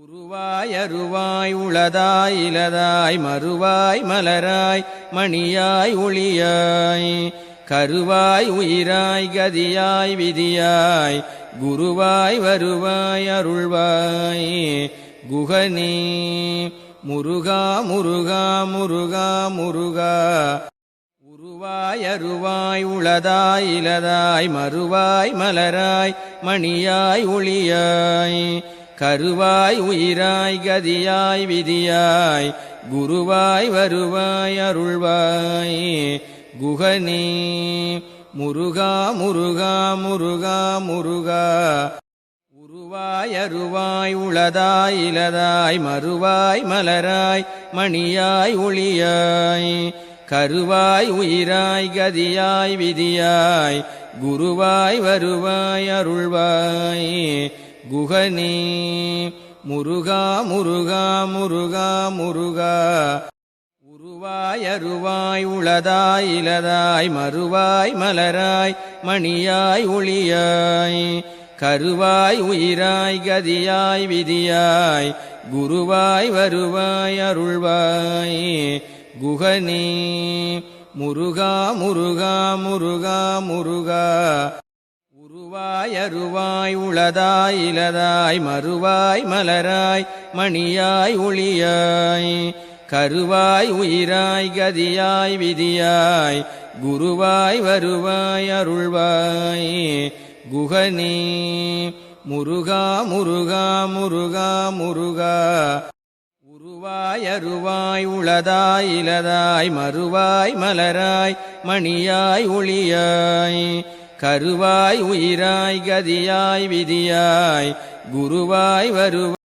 உருவாய் அருவாய் உளதாய் இலதாய் மறுவாய் மலராய் மணியாய் ஒளியாய் கருவாய் உயிராய் கதியாய் விதியாய் குருவாய் வருவாய் அருள்வாய் குகனே முருகா முருகா முருகா முருகா. உருவாய் அருவாய் உளதாய் இலதாய் மறுவாய் மலராய் மணியாய் ஒளியாய் கருவாய் உயிராய் கதியாய் விதியாய் குருவாய் வருவாய் அருள்வாய் குகனே முருகா முருகா முருகா முருகா. உருவாய் அருவாய் உளதாய் இலதாய் மறுவாய் மலராய் மணியாய் ஒளியாய் கருவாய் உயிராய் கதியாய் விதியாய் குருவாய் வருவாய் அருள்வாய் குகனே முருகா முருகா முருகா முருகா. உருவாய் அருவாய் உளதாய் இலதாய் மறுவாய் மலராய் மணியாய் ஒளியாய் கருவாய் உயிராய் கதியாய் விதியாய் குருவாய் வருவாய் அருள்வாய் குகனே முருகா முருகா முருகா முருகா. உருவாய் அருவாய் உளதாய் இலதாய் மறுவாய் மலராய் மணியாய் ஒளியாய் கருவாய் உயிராய் கதியாய் விதியாய் குருவாய் வருவாய் அருள்வாய் குகனே முருகா முருகா முருகா முருகா. உருவாய் அருவாய் உளதாய் இலதாய் மறுவாய் மலராய் மணியாய் ஒளியாய் கருவாய் உயிராய் கதியாய் விதியாய் குருவாய் வருவாய்